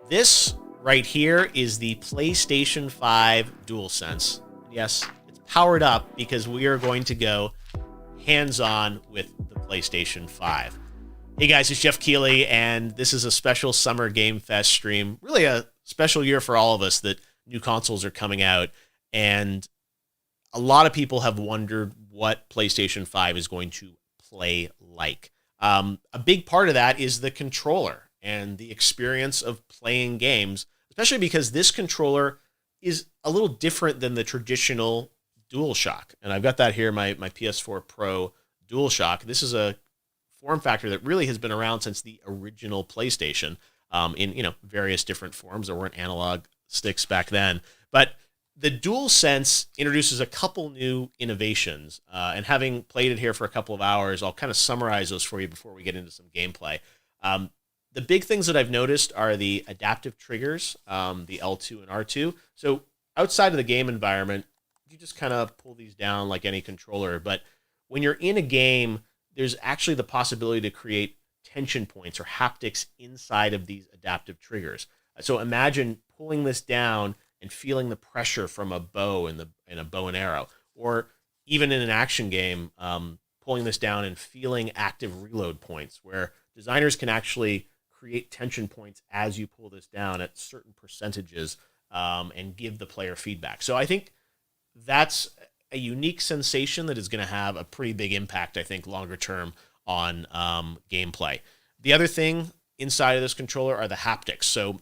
This right here is the PlayStation 5 DualSense. Yes, it's powered up because we are going to go hands-on with the PlayStation 5. Hey guys, it's Geoff Keighley, and this is a special Summer Game Fest stream. Really a special year for all of us that new consoles are coming out, and a lot of people have wondered what PlayStation 5 is going to play like. A big part of that is the controller and the experience of playing games, especially because this controller is a little different than the traditional DualShock. And I've got that here, my PS4 Pro DualShock. This is a form factor that really has been around since the original PlayStation, in various different forms. There weren't analog sticks back then. But the DualSense introduces a couple new innovations. And having played it here for a couple of hours, I'll kind of summarize those for you before we get into some gameplay. The big things that I've noticed are the adaptive triggers, the L2 and R2. So outside of the game environment, you just kind of pull these down like any controller. But when you're in a game, there's actually the possibility to create tension points or haptics inside of these adaptive triggers. So imagine pulling this down and feeling the pressure from a bow in a bow and arrow, or even in an action game, pulling this down and feeling active reload points, where designers can actually create tension points as you pull this down at certain percentages, and give the player feedback. So I think that's a unique sensation that is going to have a pretty big impact, I think, longer term on gameplay. The other thing inside of this controller are the haptics. So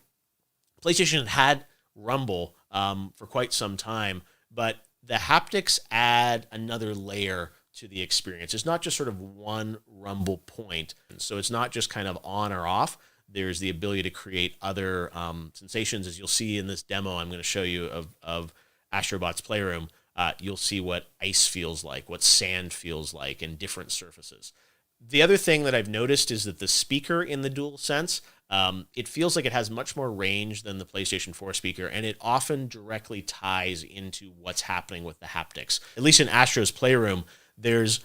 PlayStation had rumble for quite some time, but the haptics add another layer to the experience. It's not just sort of one rumble point. So it's not just kind of on or off. There's the ability to create other sensations. As you'll see in this demo I'm going to show you of Astrobot's Playroom, you'll see what ice feels like, what sand feels like, and different surfaces. The other thing that I've noticed is that the speaker in the DualSense, it feels like it has much more range than the PlayStation 4 speaker, and it often directly ties into what's happening with the haptics. At least in Astro's Playroom, there's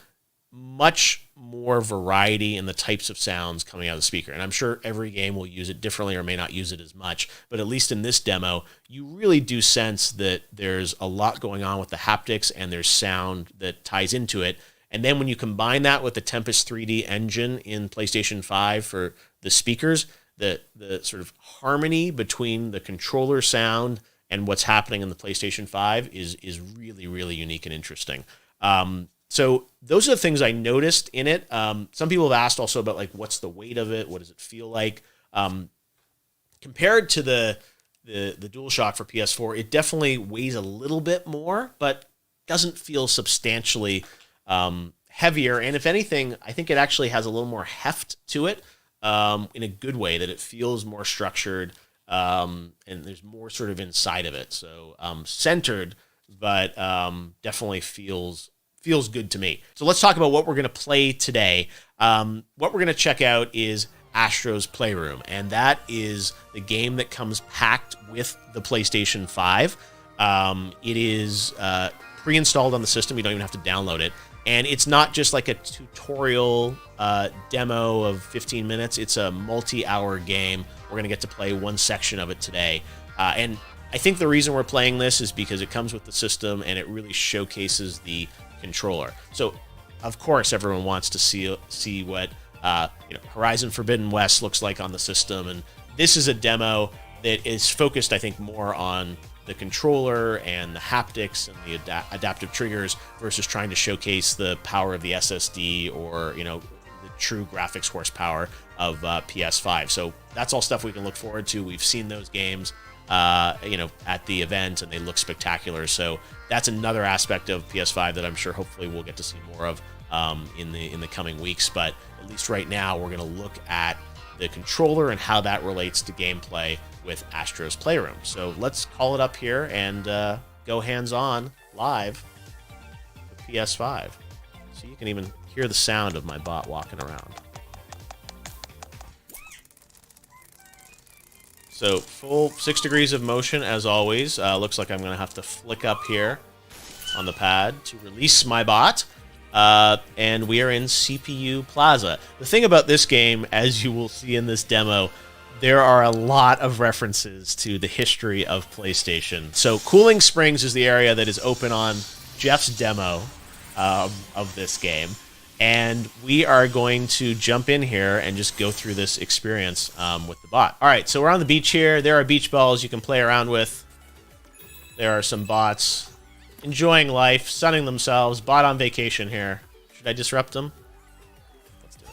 much more variety in the types of sounds coming out of the speaker. And I'm sure every game will use it differently or may not use it as much. But at least in this demo, you really do sense that there's a lot going on with the haptics and there's sound that ties into it. And then when you combine that with the Tempest 3D engine in PlayStation 5 for the speakers, the sort of harmony between the controller sound and what's happening in the PlayStation 5 is really, really unique and interesting. So those are the things I noticed in it. Some people have asked also about, like, what's the weight of it? What does it feel like? Compared to the DualShock for PS4, it definitely weighs a little bit more, but doesn't feel substantially heavier. And if anything, I think it actually has a little more heft to it, in a good way, that it feels more structured, and there's more sort of inside of it. So centered, but definitely feels good to me. So let's talk about what we're going to play today. What we're going to check out is Astro's Playroom, and that is the game that comes packed with the PlayStation 5. It is pre-installed on the system. You don't even have to download it. And it's not just like a tutorial demo of 15 minutes. It's a multi-hour game. We're going to get to play one section of it today. And I think the reason we're playing this is because it comes with the system and it really showcases the controller. So, of course, everyone wants to see what Horizon Forbidden West looks like on the system, and this is a demo that is focused, I think, more on the controller and the haptics and the adaptive triggers versus trying to showcase the power of the SSD or the true graphics horsepower of PS5. So that's all stuff we can look forward to. We've seen those games at the event, and they look spectacular. So that's another aspect of PS5 that I'm sure hopefully we'll get to see more of in the coming weeks. But at least right now, we're going to look at the controller and how that relates to gameplay with Astro's Playroom. So let's call it up here and go hands-on live with PS5. So you can even hear the sound of my bot walking around. So full 6 degrees of motion as always. Looks like I'm going to have to flick up here on the pad to release my bot. And we are in CPU Plaza. The thing about this game, as you will see in this demo, there are a lot of references to the history of PlayStation. So Cooling Springs is the area that is open on Geoff's demo of this game. And we are going to jump in here and just go through this experience with the bot. All right, so we're on the beach here. There are beach balls you can play around with. There are some bots enjoying life, sunning themselves. Bot on vacation here. Should I disrupt them? Let's do it.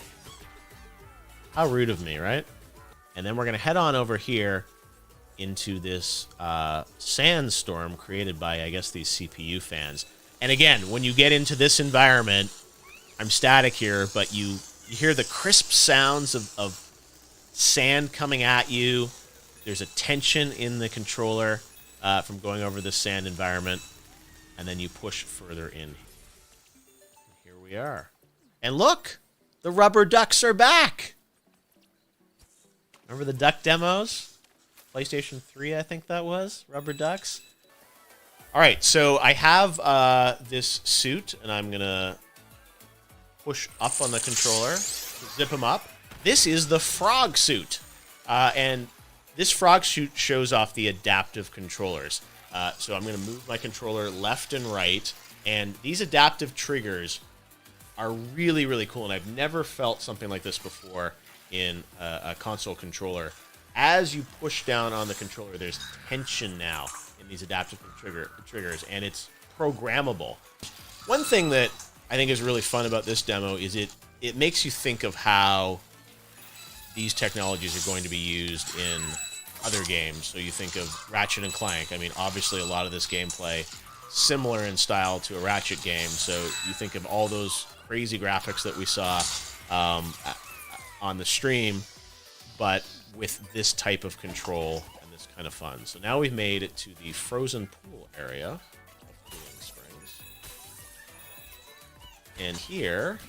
How rude of me, right? And then we're going to head on over here into this sandstorm created by, I guess, these CPU fans. And again, when you get into this environment, I'm static here, but you hear the crisp sounds of sand coming at you. There's a tension in the controller from going over this sand environment. And then you push further in. Here we are. And look, the rubber ducks are back. Remember the duck demos? PlayStation 3, I think that was. Rubber ducks. All right, so I have this suit, and I'm going to push up on the controller to zip him up. This is the frog suit. And this frog suit shows off the adaptive controllers. So I'm going to move my controller left and right. And these adaptive triggers are really, really cool. And I've never felt something like this before in a console controller. As you push down on the controller, there's tension now in these adaptive triggers, and it's programmable. One thing that I think is really fun about this demo is it makes you think of how these technologies are going to be used in other games. So you think of Ratchet and Clank. I mean, obviously a lot of this gameplay similar in style to a Ratchet game. So you think of all those crazy graphics that we saw on the stream, but with this type of control and this kind of fun. So now we've made it to the frozen pool area of Cooling Springs. And here,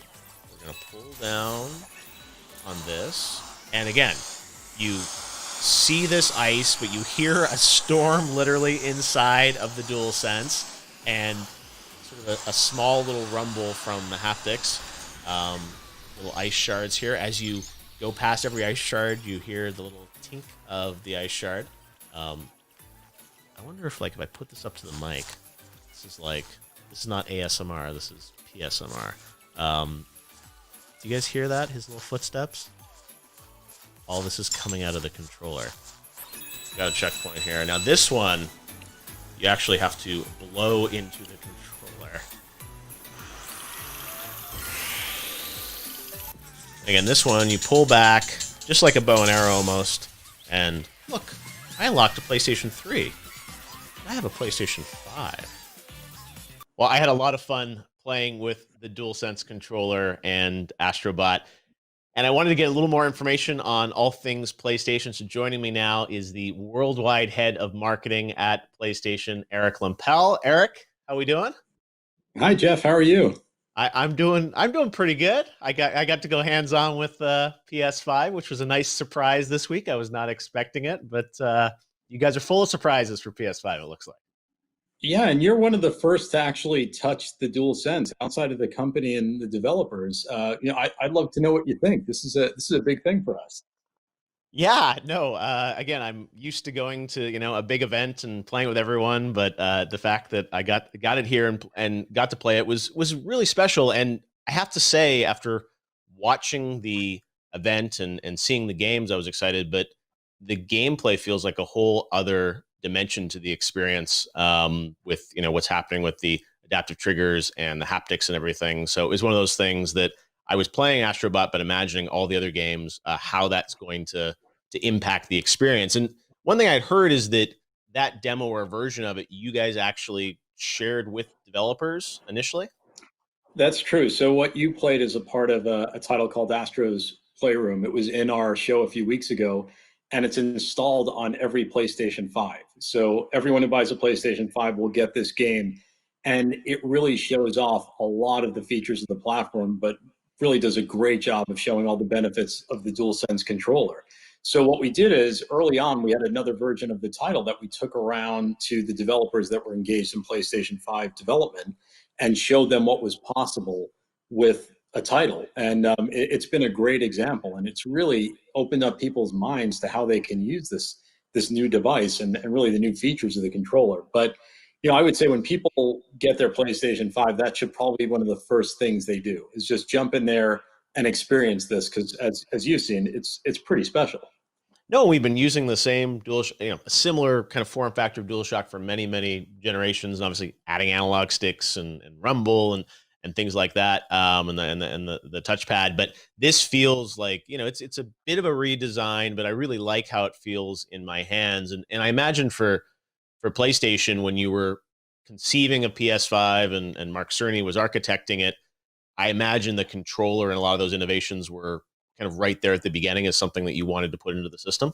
we're going to pull down on this. And again, you see this ice, but you hear a storm literally inside of the DualSense, and sort of a small little rumble from the haptics. Little ice shards here. As you go past every ice shard, you hear the little tink of the ice shard. I wonder if I put this up to the mic, this is not ASMR, this is PSMR. Do you guys hear that? His little footsteps? All this is coming out of the controller. Got a checkpoint here. Now this one, you actually have to blow into the controller. Again, this one, you pull back, just like a bow and arrow almost. And look, I unlocked a PlayStation 3. I have a PlayStation 5. Well, I had a lot of fun playing with the DualSense controller and Astrobot. And I wanted to get a little more information on all things PlayStation. So joining me now is the worldwide head of marketing at PlayStation, Eric Lempel. Eric, how we doing? Hi, Jeff. How are you? I'm doing pretty good. I got to go hands-on with PS5, which was a nice surprise this week. I was not expecting it, but you guys are full of surprises for PS5, it looks like. Yeah, and you're one of the first to actually touch the DualSense outside of the company and the developers. I'd love to know what you think. This is a big thing for us. Yeah, no. Again, I'm used to going to a big event and playing with everyone, but the fact that I got it here and got to play it was really special. And I have to say, after watching the event and seeing the games, I was excited. But the gameplay feels like a whole other dimension to the experience with what's happening with the adaptive triggers and the haptics and everything. So it was one of those things that I was playing Astrobot, but imagining all the other games, how that's going to impact the experience. And one thing I'd heard is that demo or version of it, you guys actually shared with developers initially. That's true. So what you played is a part of a title called Astro's Playroom. It was in our show a few weeks ago, and it's installed on every PlayStation 5. So everyone who buys a PlayStation 5 will get this game, and it really shows off a lot of the features of the platform, but really does a great job of showing all the benefits of the DualSense controller. So what we did is early on, we had another version of the title that we took around to the developers that were engaged in PlayStation 5 development and showed them what was possible with a title, and it's been a great example, and it's really opened up people's minds to how they can use this new device and really the new features of the controller. But I would say when people get their PlayStation 5, that should probably be one of the first things they do is just jump in there and experience this, because as you've seen, it's pretty special. No, we've been using the same a similar kind of form factor of DualShock for many, many generations. And obviously, adding analog sticks and rumble and things like that, and the touchpad. But this feels like it's a bit of a redesign, but I really like how it feels in my hands. And I imagine for PlayStation, when you were conceiving a PS5 and Mark Cerny was architecting it, I imagine the controller and a lot of those innovations were kind of right there at the beginning as something that you wanted to put into the system.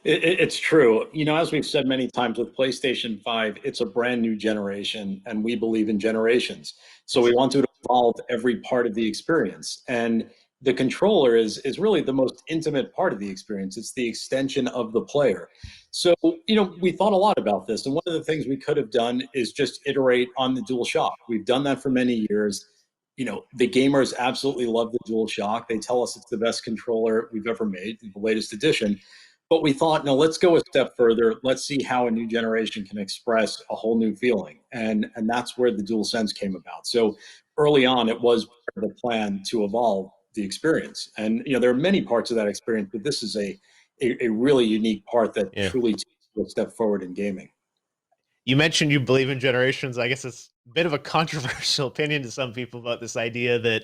It's true. As we've said many times with PlayStation 5, it's a brand new generation, and we believe in generations. So we want to evolve every part of the experience. And the controller is really the most intimate part of the experience. It's the extension of the player. So, we thought a lot about this. And one of the things we could have done is just iterate on the DualShock. We've done that for many years. The gamers absolutely love the DualShock. They tell us it's the best controller we've ever made, the latest edition. But we thought, no, let's go a step further. Let's see how a new generation can express a whole new feeling. And that's where the DualSense came about. So early on, it was part of the plan to evolve the experience. And, there are many parts of that experience, but this is a really unique part that truly takes a step forward in gaming. You mentioned you believe in generations. I guess it's a bit of a controversial opinion to some people about this idea that,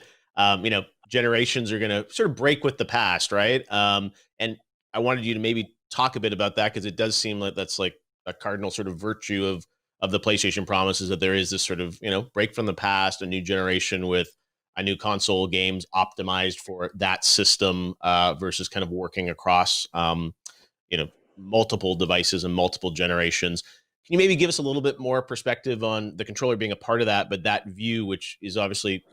generations are going to sort of break with the past, right? And I wanted you to maybe talk a bit about that, because it does seem like that's like a cardinal sort of virtue of the PlayStation promise, is that there is this sort of, break from the past, a new generation with a new console, games optimized for that system, versus kind of working across, multiple devices and multiple generations. Can you maybe give us a little bit more perspective on the controller being a part of that, but that view, which is obviously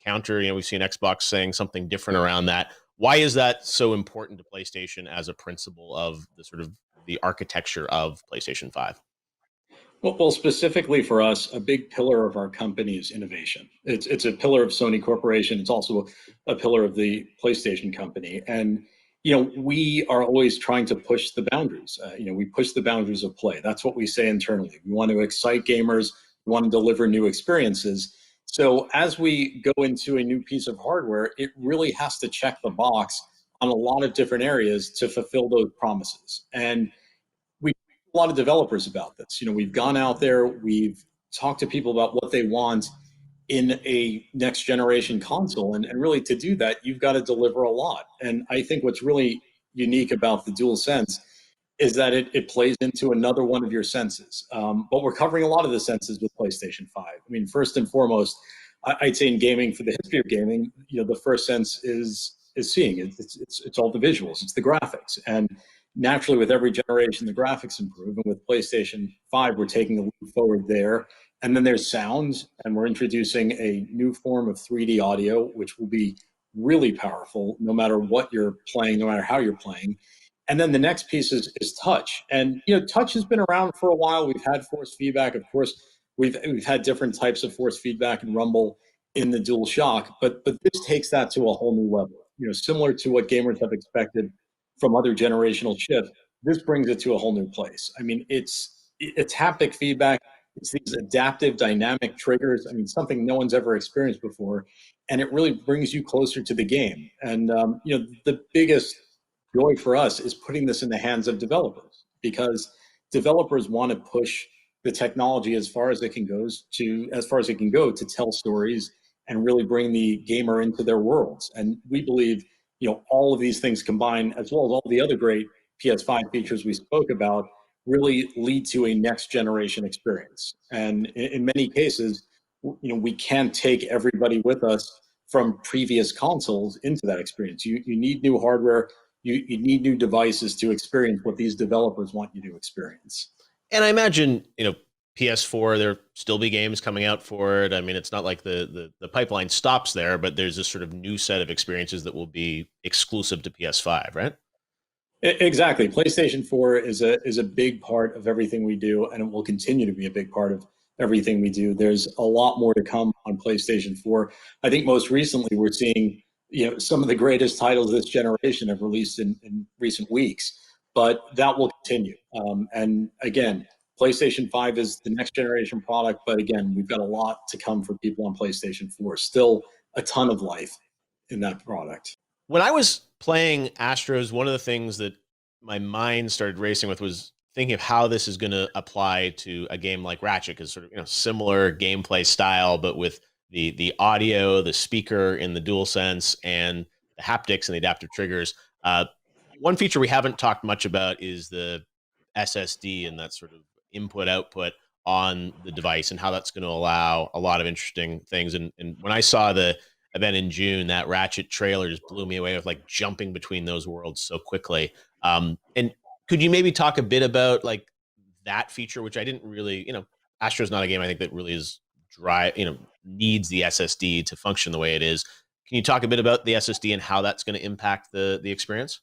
counter, we've seen Xbox saying something different around that. Why is that so important to PlayStation as a principle of the sort of the architecture of PlayStation 5? Well, specifically for us, a big pillar of our company is innovation. It's a pillar of Sony Corporation. It's also a pillar of the PlayStation company. And we are always trying to push the boundaries. We push the boundaries of play. That's what we say internally. We want to excite gamers. We want to deliver new experiences. So as we go into a new piece of hardware, it really has to check the box on a lot of different areas to fulfill those promises. And we a lot of developers about this. We've gone out there, we've talked to people about what they want in a next generation console. And really to do that, you've got to deliver a lot. And I think what's really unique about the DualSense is that it plays into another one of your senses. But we're covering a lot of the senses with PlayStation 5. I mean, first and foremost, I'd say in gaming, for the history of gaming, the first sense is seeing. It's all the visuals, it's the graphics. And naturally, with every generation, the graphics improve. And with PlayStation 5, we're taking a leap forward there. And then there's sound, and we're introducing a new form of 3D audio, which will be really powerful no matter what you're playing, no matter how you're playing. And then the next piece is touch. And touch has been around for a while. We've had force feedback. Of course, we've had different types of force feedback and rumble in the DualShock, but this takes that to a whole new level. Similar to what gamers have expected from other generational shifts, this brings it to a whole new place. I mean, it's haptic feedback. It's these adaptive dynamic triggers. I mean, something no one's ever experienced before. And it really brings you closer to the game. And, the biggest joy for us is putting this in the hands of developers, because developers want to push the technology as far as it can go to tell stories and really bring the gamer into their worlds. And we believe, all of these things combined, as well as all the other great PS5 features we spoke about, really lead to a next generation experience. And in many cases, we can't take everybody with us from previous consoles into that experience. You need new hardware. You need new devices to experience what these developers want you to experience. And I imagine, PS4, there'll still be games coming out for it. I mean, it's not like the pipeline stops there, but there's this sort of new set of experiences that will be exclusive to PS5, right? Exactly. PlayStation 4 is a big part of everything we do, and it will continue to be a big part of everything we do. There's a lot more to come on PlayStation 4. I think most recently we're seeing, some of the greatest titles this generation have released in recent weeks, but that will continue. And again, PlayStation 5 is the next generation product, but again, we've got a lot to come for people on PlayStation 4. Still a ton of life in that product. When I was playing Astros, one of the things that my mind started racing with was thinking of how this is going to apply to a game like Ratchet, because sort of similar gameplay style, but with the audio, the speaker in the DualSense, and the haptics and the adaptive triggers. One feature we haven't talked much about is the SSD and that sort of input output on the device, and how that's going to allow a lot of interesting things. And when I saw the event in June, that Ratchet trailer just blew me away with like jumping between those worlds so quickly. And could you maybe talk a bit about like that feature, which I didn't really, Astro's not a game I think that really is dry, needs the SSD to function the way it is. Can you talk a bit about the SSD and how that's going to impact the experience?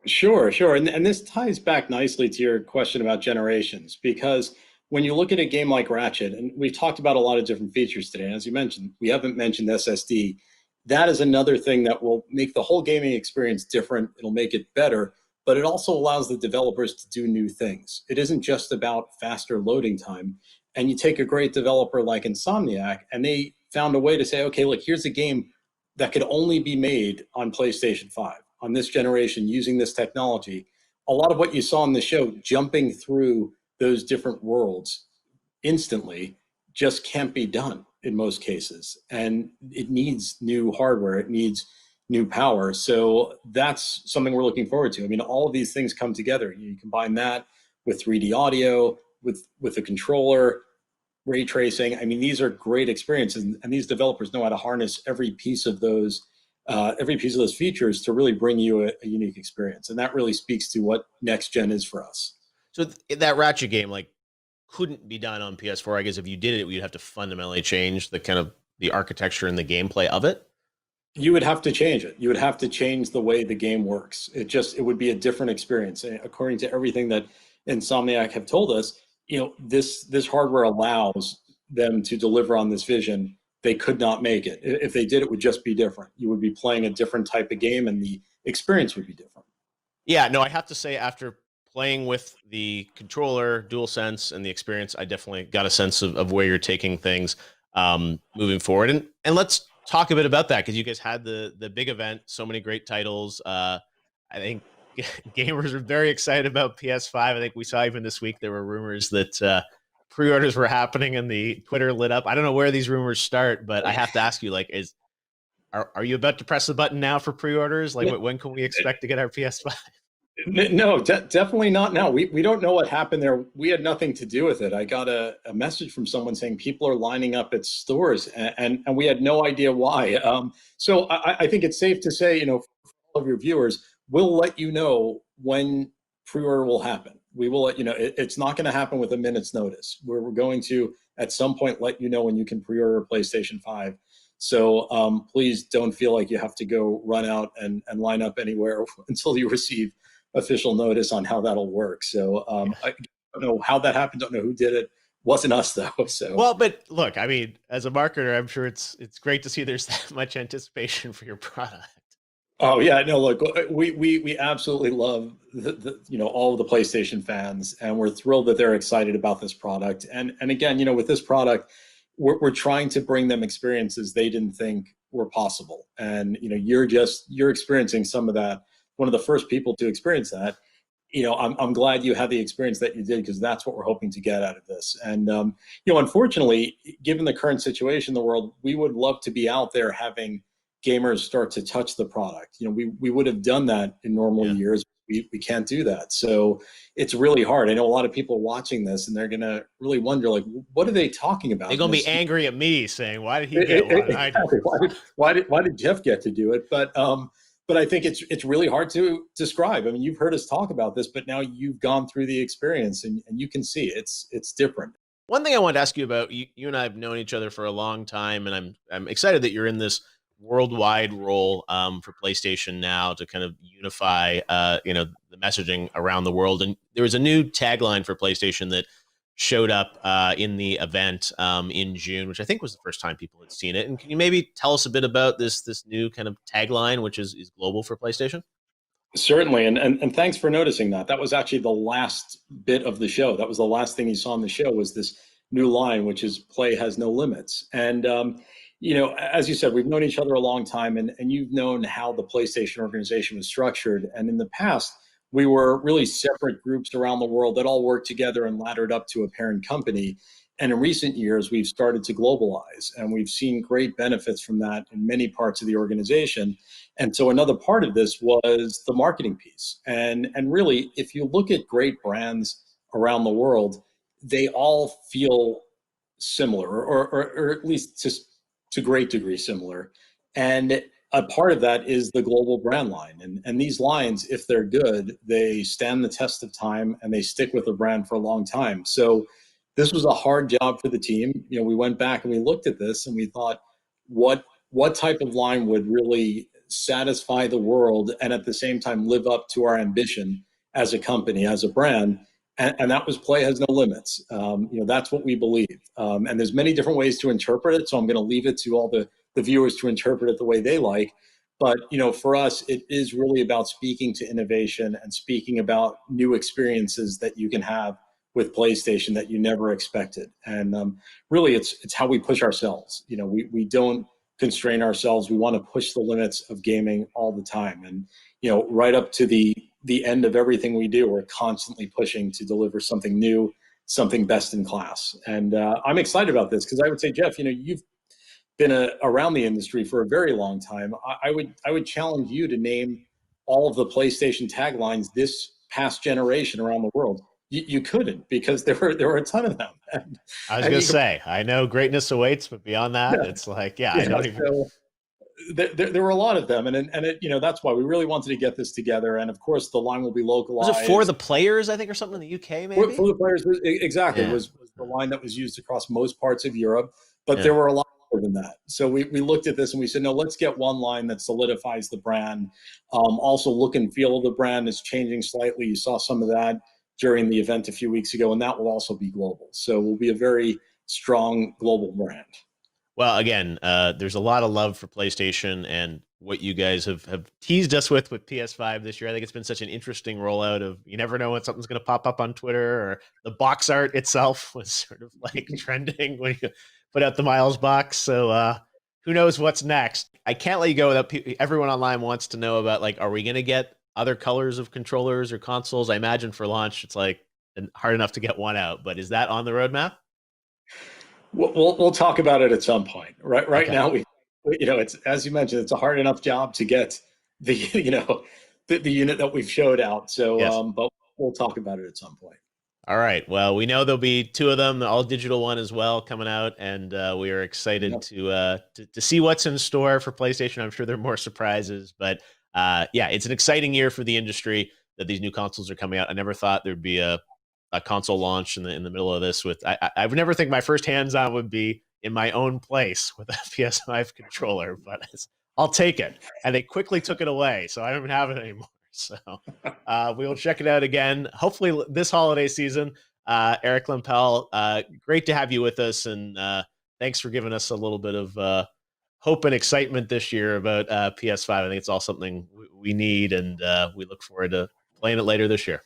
Sure. And this ties back nicely to your question about generations, because when you look at a game like Ratchet, and we've talked about a lot of different features today, and as you mentioned, we haven't mentioned SSD. That is another thing that will make the whole gaming experience different. It'll make it better, but it also allows the developers to do new things. It isn't just about faster loading time. And you take a great developer like Insomniac, and they found a way to say, okay, look, here's a game that could only be made on PlayStation 5, on this generation, using this technology. A lot of what you saw in the show, jumping through those different worlds instantly, just can't be done in most cases. And it needs new hardware, it needs new power. So that's something we're looking forward to. I mean, all of these things come together. You combine that with 3D audio, with a controller, ray tracing. I mean, these are great experiences, and these developers know how to harness every piece of those features to really bring you a unique experience. And that really speaks to what next gen is for us. So that Ratchet game, like, couldn't be done on PS4. I guess if you did it, you'd have to fundamentally change the kind of the architecture and the gameplay of it. You would have to change it. You would have to change the way the game works. It would be a different experience. According to everything that Insomniac have told us, this hardware allows them to deliver on this vision. They could not make it. If they did, it would just be different. You would be playing a different type of game, and the experience would be different. Yeah, no, I have to say, after playing with the controller, DualSense, and the experience, I definitely got a sense of where you're taking things moving forward. And let's talk a bit about that, because you guys had the big event, so many great titles. I think gamers are very excited about PS5. I think we saw even this week there were rumors that pre-orders were happening, and the Twitter lit up. I don't know where these rumors start, but I have to ask you, like, are you about to press the button now for pre-orders? Like, when can we expect to get our PS5? No, definitely not now. We don't know what happened there. We had nothing to do with it. I got a message from someone saying people are lining up at stores, and we had no idea why. So I think it's safe to say, for all of your viewers, we'll let you know when pre-order will happen. We will let you know. It's not going to happen with a minute's notice. We're going to, at some point, let you know when you can pre-order a PlayStation 5. So please don't feel like you have to go run out and line up anywhere until you receive official notice on how that'll work. So I don't know how that happened. Don't know who did it. Wasn't us though. So well, but look, I mean, as a marketer, I'm sure it's great to see there's that much anticipation for your product. Oh yeah, no, look, we absolutely love all of the PlayStation fans, and we're thrilled that they're excited about this product. And again, with this product, we're trying to bring them experiences they didn't think were possible. And you're experiencing some of that. One of the first people to experience that. I'm glad you had the experience that you did, because that's what we're hoping to get out of this. And unfortunately, given the current situation in the world, we would love to be out there having gamers start to touch the product. We would have done that in normal years. We can't do that. So it's really hard. I know a lot of people are watching this, and they're going to really wonder, like, what are they talking about? They're going to be angry at me saying, why did he get one? Exactly. Why did Geoff get to do it? But I think it's really hard to describe. I mean, you've heard us talk about this, but now you've gone through the experience, and you can see it's different. One thing I wanted to ask you about, you and I have known each other for a long time, and I'm excited that you're in this worldwide role for PlayStation now to kind of unify the messaging around the world. And there was a new tagline for PlayStation that showed up in the event in June, which I think was the first time people had seen it. And can you maybe tell us a bit about this new kind of tagline, which is global for PlayStation? Certainly, and thanks for noticing that. That was actually the last bit of the show. That was the last thing you saw on the show was this new line, which is "Play has no limits." And as you said, we've known each other a long time, and you've known how the PlayStation organization was structured. And in the past, we were really separate groups around the world that all worked together and laddered up to a parent company. And in recent years, we've started to globalize, and we've seen great benefits from that in many parts of the organization. And so another part of this was the marketing piece. And really, if you look at great brands around the world, they all feel similar, or at least to great degree similar. And a part of that is the global brand line. And these lines, if they're good, they stand the test of time and they stick with the brand for a long time. So this was a hard job for the team. We went back and we looked at this and we thought, what type of line would really satisfy the world and at the same time live up to our ambition as a company, as a brand? And that was Play has no limits. That's what we believe. And there's many different ways to interpret it. So I'm going to leave it to all the viewers to interpret it the way they like. But, for us, it is really about speaking to innovation and speaking about new experiences that you can have with PlayStation that you never expected. And really, it's how we push ourselves. We don't constrain ourselves. We want to push the limits of gaming all the time. And, right up to the end of everything we do, we're constantly pushing to deliver something new, something best in class. And I'm excited about this because I would say, Geoff, you've been around the industry for a very long time. I would challenge you to name all of the PlayStation taglines this past generation around the world. You couldn't, because there were a ton of them. And, I was going to say, I know greatness awaits, but beyond that, it's like, I don't even. So there were a lot of them, and that's why we really wanted to get this together. And of course, the line will be localized. Was it for the players, I think, or something in the UK, maybe? For the players, exactly. Yeah. Was the line that was used across most parts of Europe, but there were a lot more than that. So we looked at this and we said, no, let's get one line that solidifies the brand. Also, look and feel of the brand is changing slightly. You saw some of that during the event a few weeks ago, and that will also be global. So we'll be a very strong global brand. Well, again, there's a lot of love for PlayStation and what you guys have teased us with PS5 this year. I think it's been such an interesting rollout of, you never know when something's going to pop up on Twitter, or the box art itself was sort of like trending when you put out the Miles box. So who knows what's next? I can't let you go without everyone online wants to know about, like, are we going to get other colors of controllers or consoles? I imagine for launch, it's like hard enough to get one out, but is that on the roadmap? We'll talk about it at some point. Right Okay. Now, it's, as you mentioned, it's a hard enough job to get the the unit that we've showed out. So, yes. But we'll talk about it at some point. All right. Well, we know there'll be two of them, the all digital one as well, coming out, and we are excited to see what's in store for PlayStation. I'm sure there are more surprises, but it's an exciting year for the industry that these new consoles are coming out. I never thought there'd be a console launch in the middle of this. I would never think my first hands-on would be in my own place with a PS5 controller, but I'll take it. And they quickly took it away, so I don't even have it anymore. So we'll check it out again, hopefully this holiday season. Eric Lempel, great to have you with us, and thanks for giving us a little bit of hope and excitement this year about PS5. I think it's all something we need, and we look forward to playing it later this year.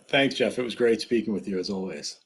Thanks, Geoff. It was great speaking with you as always.